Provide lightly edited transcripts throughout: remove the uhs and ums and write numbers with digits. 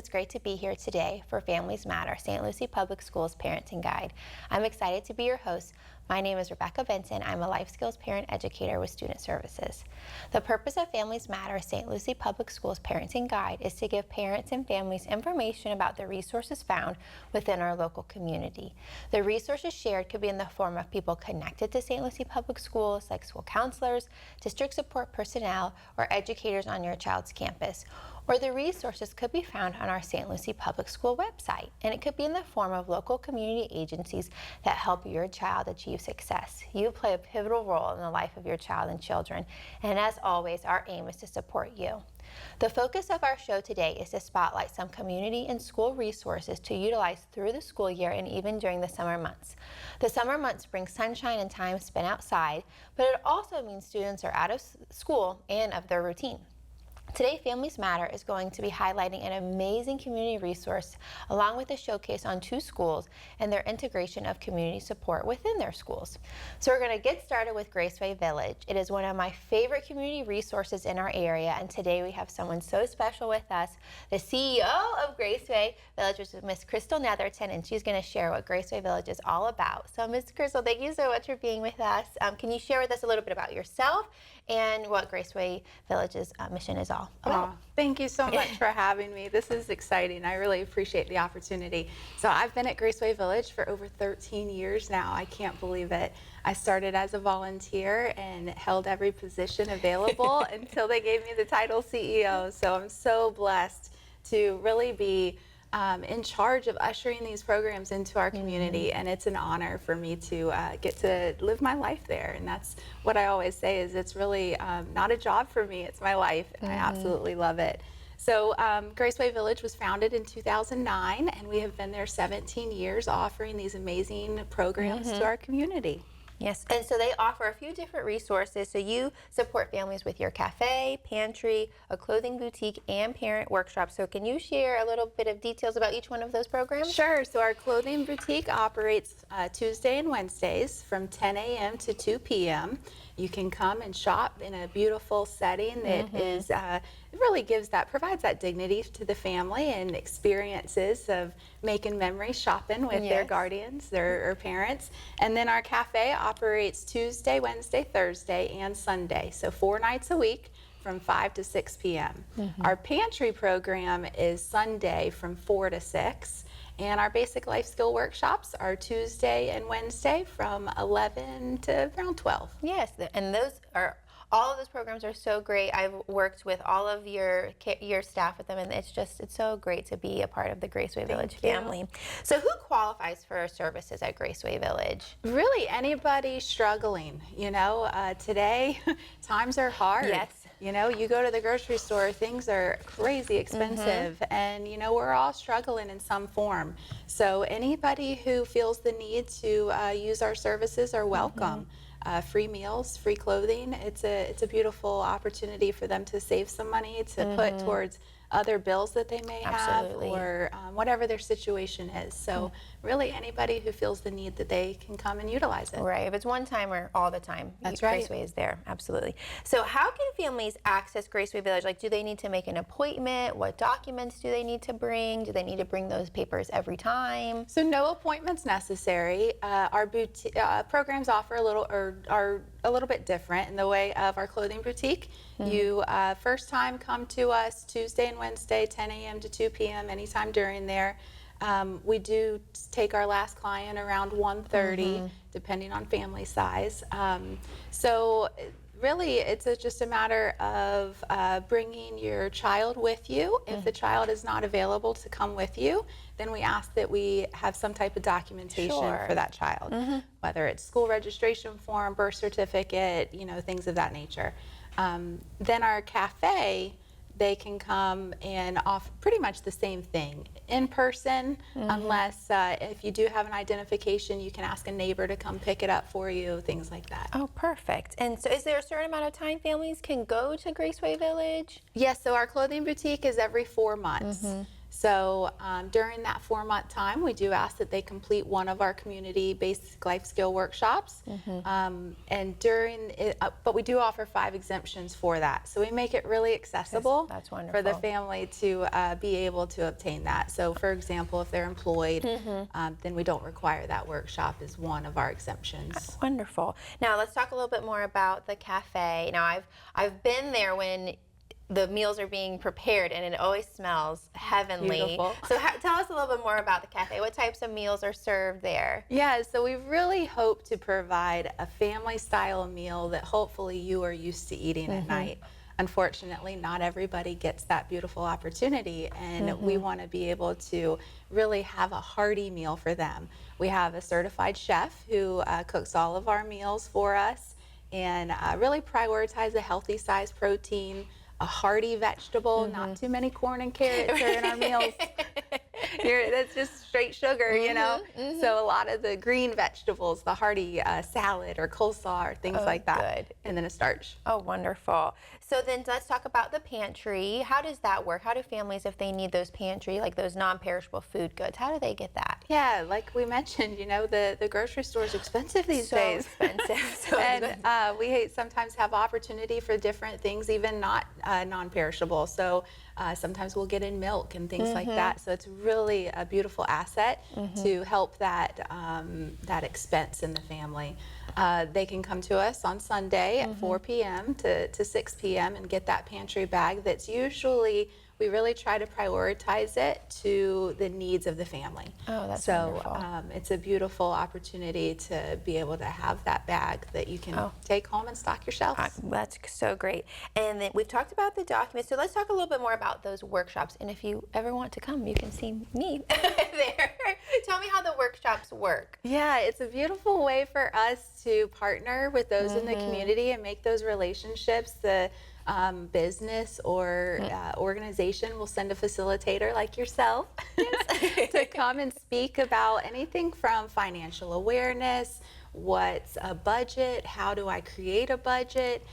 it's great to be here today for Families Matter, St. Lucie Public Schools Parenting Guide. I'm excited to be your host. My name is Rebecca Benton. I'm a life skills parent educator with Student Services. The purpose of Families Matter, St. Lucie Public Schools Parenting Guide is to give parents and families information about the resources found within our local community. The resources shared could be in the form of people connected to St. Lucie Public Schools, like school counselors, district support personnel, or educators on your child's campus. Or the resources could be found on our St. Lucie Public School website, and it could be in the form of local community agencies that help your child achieve success. You play a pivotal role in the life of your child and children, and as always, our aim is to support you. The focus of our show today is to spotlight some community and school resources to utilize through the school year and even during the summer months. The summer months bring sunshine and time spent outside, but it also means students are out of school and of their routine. Today, Families Matter is going to be highlighting an amazing community resource along with a showcase on 2 schools and their integration of community support within their schools. So we're going to get started with GraceWay Village. It is one of my favorite community resources in our area, and today we have someone so special with us, the CEO of GraceWay Village, which is Miss Chrystal Netherton, and she's going to share what GraceWay Village is all about. So Miss Chrystal, thank you so much for being with us. Can you share with us a little bit about yourself and what GraceWay Village's mission is all about? Oh, thank you so much for having me. This is exciting. I really appreciate the opportunity. So I've been at GraceWay Village for over 13 years now. I can't believe it. I started as a volunteer and held every position available until they gave me the title CEO. So I'm so blessed to really be in charge of ushering these programs into our community, and it's an honor for me to get to live my life there. And that's what I always say, is it's really not a job for me, it's my life, and I absolutely love it. So GraceWay Village was founded in 2009, and we have been there 17 years offering these amazing programs to our community. Yes, and so they offer a few different resources. So you support families with your cafe, pantry, a clothing boutique, and parent workshop. So can you share a little bit of details about each one of those programs? Sure. So our clothing boutique operates Tuesday and Wednesdays from 10 a.m. to 2 p.m. You can come and shop in a beautiful setting that is it really provides that dignity to the family and experiences of making memories shopping with their guardians, their parents. And then our cafe operates Tuesday, Wednesday, Thursday, and Sunday. So 4 nights a week from 5 to 6 p.m. Our pantry program is Sunday from 4 to 6. And our basic life skill workshops are Tuesday and Wednesday from 11 to around 12. Yes, and all of those programs are so great. I've worked with all of your staff with them, and it's so great to be a part of the GraceWay Village family. So who qualifies for services at GraceWay Village? Really anybody struggling. You know, today times are hard. Yes. You know, you go to the grocery store, things are crazy expensive, and you know, we're all struggling in some form. So anybody who feels the need to use our services are welcome. Free meals, free clothing. It's a beautiful opportunity for them to save some money to put towards other bills that they may have, or whatever their situation is. So really anybody who feels the need that they can come and utilize it. Right, if it's one time or all the time, that's right. GraceWay is there, absolutely. So how can families access GraceWay Village? Like, do they need to make an appointment? What documents do they need to bring? Do they need to bring those papers every time? So no appointments necessary. Our programs offer are a little bit different in the way of our clothing boutique. You first time come to us Tuesday and Wednesday, 10 a.m. to 2 p.m. anytime during there. We do take our last client around 1:30, depending on family size. So really, it's just a matter of bringing your child with you. If the child is not available to come with you, then we ask that we have some type of documentation for that child, whether it's school registration form, birth certificate, you know, things of that nature. Then our cafe, they can come and offer pretty much the same thing in person, unless if you do have an identification, you can ask a neighbor to come pick it up for you, things like that. Oh, perfect. And so is there a certain amount of time families can go to GraceWay Village? Yes, so our clothing boutique is every 4 months. So during that 4-month time, we do ask that they complete one of our community basic life skill workshops. And during it, but we do offer 5 exemptions for that. So we make it really accessible That's for the wonderful. family to be able to obtain that. So for example, if they're employed, then we don't require that workshop as one of our exemptions. Wonderful. Now let's talk a little bit more about the cafe. Now I've been there when the meals are being prepared, and it always smells heavenly. Beautiful. So tell us a little bit more about the cafe. What types of meals are served there? Yeah, so we really hope to provide a family style meal that hopefully you are used to eating at night. Unfortunately, not everybody gets that beautiful opportunity, and we want to be able to really have a hearty meal for them. We have a certified chef who cooks all of our meals for us, and really prioritize a healthy size protein, a hearty vegetable, not too many corn and carrots are in our meals. That's just straight sugar, you know? So a lot of the green vegetables, the hearty salad or coleslaw or things like that. Good. And then a starch. Oh, wonderful. So then let's talk about the pantry. How does that work? How do families, if they need those pantry, like those non-perishable food goods, how do they get that? Yeah, like we mentioned, you know, the grocery store is expensive these So days. expensive. So And we sometimes have opportunity for different things, even not non-perishable. So sometimes we'll get in milk and things like that. So it's really a beautiful asset to help that that expense in the family. They can come to us on Sunday at 4 p.m. to 6 p.m. and get that pantry bag that's usually, we really try to prioritize it to the needs of the family. Oh, that's so wonderful. it's a beautiful opportunity to be able to have that bag that you can take home and stock your shelves. That's so great. And then we've talked about the documents, so let's talk a little bit more about those workshops. And if you ever want to come, you can see me there. Tell me how the workshops work. Yeah, it's a beautiful way for us to partner with those in the community and make those relationships. The business or organization will send a facilitator like yourself to come and speak about anything from financial awareness, what's a budget, how do I create a budget,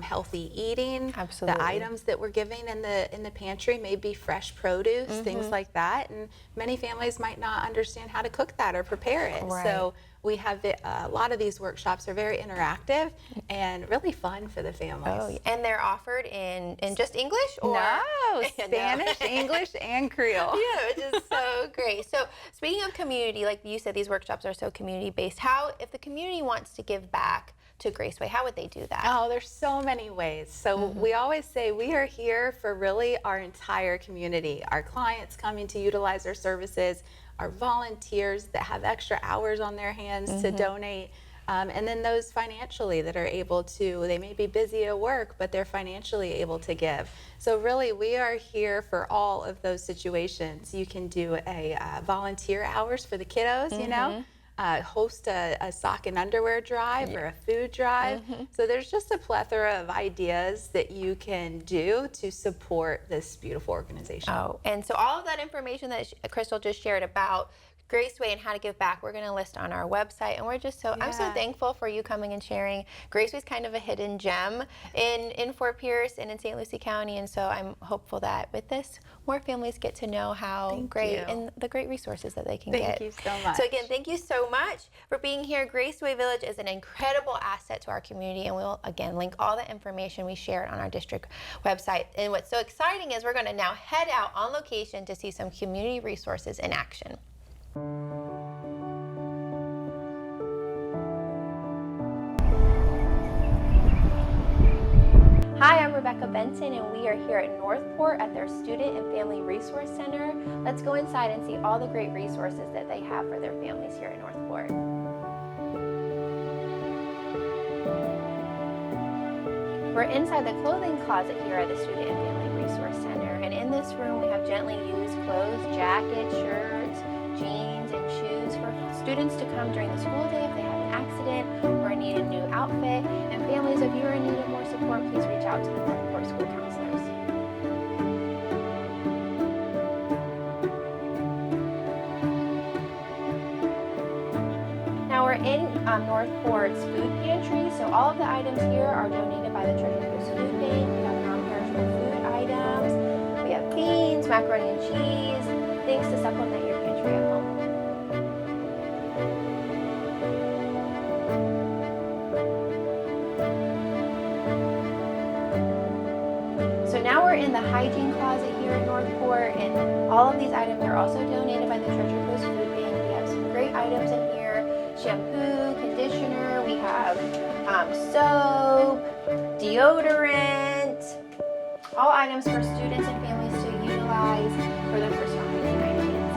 healthy eating. Absolutely. The items that we're giving in the pantry may be fresh produce, things like that, and many families might not understand how to cook that or prepare it. Right. So we have a lot of these workshops are very interactive and really fun for the families. Oh, and they're offered in just English, or No, Spanish, English, and Creole. Yeah, which is so great. So speaking of community, like you said, these workshops are so community based. How, if the community wants to give back to GraceWay, how would they do that? Oh, there's so many ways. So we always say we are here for really our entire community. Our clients coming to utilize our services, our volunteers that have extra hours on their hands to donate, and then those financially that are able to, they may be busy at work, but they're financially able to give. So really, we are here for all of those situations. You can do a volunteer hours for the kiddos, you know, host a sock and underwear drive or a food drive. So there's just a plethora of ideas that you can do to support this beautiful organization. Oh, and so all of that information that Chrystal just shared about GraceWay and how to give back, we're going to list on our website. And we're just I'm so thankful for you coming and sharing. GraceWay's kind of a hidden gem in Fort Pierce and in St. Lucie County. And so I'm hopeful that with this, more families get to know how great and the great resources that they can get. Thank you so much. So again, thank you so much for being here. GraceWay Village is an incredible asset to our community, and we'll again link all the information we shared on our district website. And what's so exciting is we're going to now head out on location to see some community resources in action. Hi, I'm Rebecca Benton, and we are here at Northport at their Student and Family Resource Center. Let's go inside and see all the great resources that they have for their families here at Northport. We're inside the clothing closet here at the Student and Family Resource Center, and in this room we have gently used clothes, jackets, shirts, jeans, and shoes for students to come during the school day if they have an accident or need a new outfit. And families, if you're in need of more support, please reach out to the Northport School Counselors. Now we're in Northport's food pantry, so all of the items here are donated by the Treasure Food Bank. We have non-perishable food items. We have beans, macaroni and cheese, things to supplement your pantry at home. So now we're in the hygiene closet here at Northport, and all of these items are also donated by the Treasure Coast Food Bank. We have some great items in here: shampoo, conditioner, we have soap, deodorant, all items for students and families to utilize for their personal hygiene needs.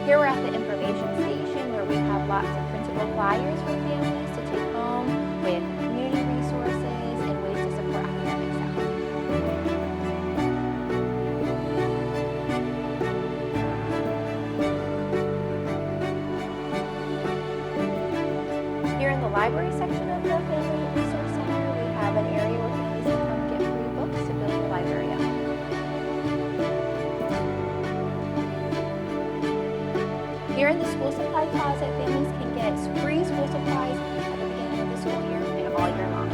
Here we're at the information station where we have lots of printable flyers for families to take home with community resources and ways to support academics at home. Here in the library section of the Family Resource Center, we have an area where families can come get free books to build their library up. Here in the school supply closet, families can get free school supplies at the beginning of the school year and all year long.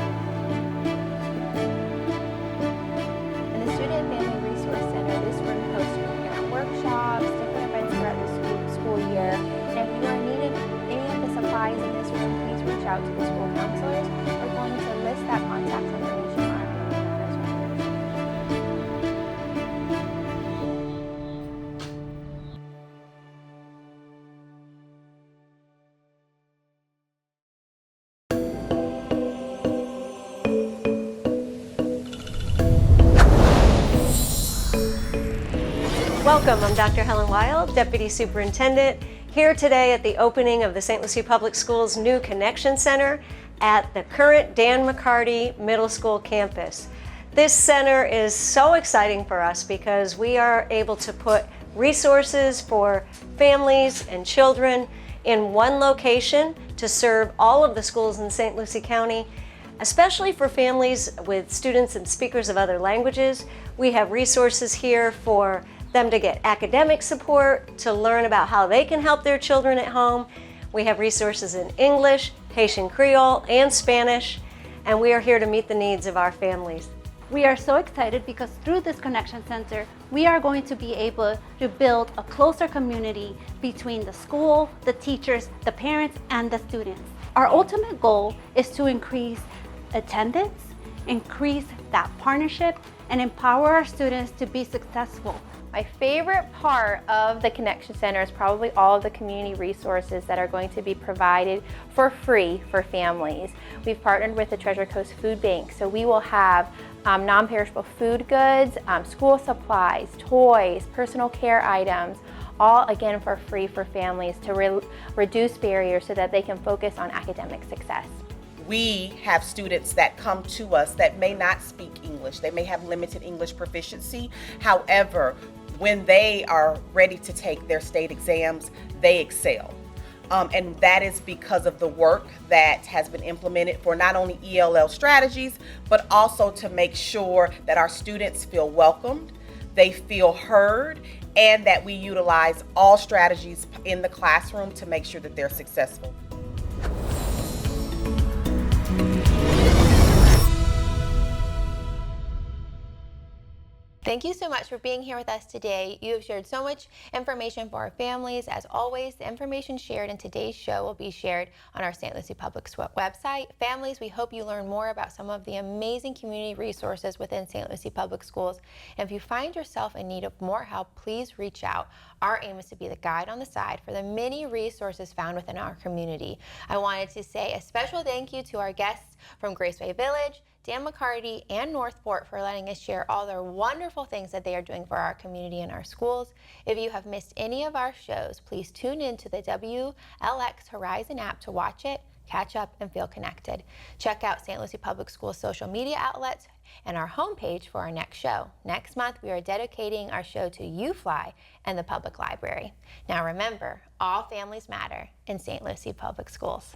In the Student and Family Resource Center, this room hosts parent workshops, different events throughout the school year. And if you are needing any of the supplies in this room, please reach out to the school counselors. We're going to list that contact information on our Family Matters webpage. Welcome, I'm Dr. Helen Wild, Deputy Superintendent, here today at the opening of the St. Lucie Public Schools' new Connection Center at the current Dan McCarty Middle School campus. This center is so exciting for us because we are able to put resources for families and children in one location to serve all of the schools in St. Lucie County, especially for families with students and speakers of other languages. We have resources here for them to get academic support, to learn about how they can help their children at home. We have resources in English, Haitian Creole, and Spanish, and we are here to meet the needs of our families. We are so excited because through this Connection Center, we are going to be able to build a closer community between the school, the teachers, the parents, and the students. Our ultimate goal is to increase attendance, increase that partnership, and empower our students to be successful. My favorite part of the Connection Center is probably all of the community resources that are going to be provided for free for families. We've partnered with the Treasure Coast Food Bank, so we will have non-perishable food goods, school supplies, toys, personal care items, all again for free for families to reduce barriers so that they can focus on academic success. We have students that come to us that may not speak English. They may have limited English proficiency. However, when they are ready to take their state exams, they excel. And that is because of the work that has been implemented for not only ELL strategies, but also to make sure that our students feel welcomed, they feel heard, and that we utilize all strategies in the classroom to make sure that they're successful. Thank you so much for being here with us today. You have shared so much information for our families. As always, the information shared in today's show will be shared on our St. Lucie Public Schools website. Families, we hope you learn more about some of the amazing community resources within St. Lucie Public Schools. And if you find yourself in need of more help, please reach out. Our aim is to be the guide on the side for the many resources found within our community. I wanted to say a special thank you to our guests from GraceWay Village, Dan McCarty, and Northport for letting us share all their wonderful things that they are doing for our community and our schools. If you have missed any of our shows, please tune in to the WLX Horizon app to watch it, catch up, and feel connected. Check out St. Lucie Public Schools social media outlets and our homepage for our next show. Next month, we are dedicating our show to UFly and the public library. Now remember, all families matter in St. Lucie Public Schools.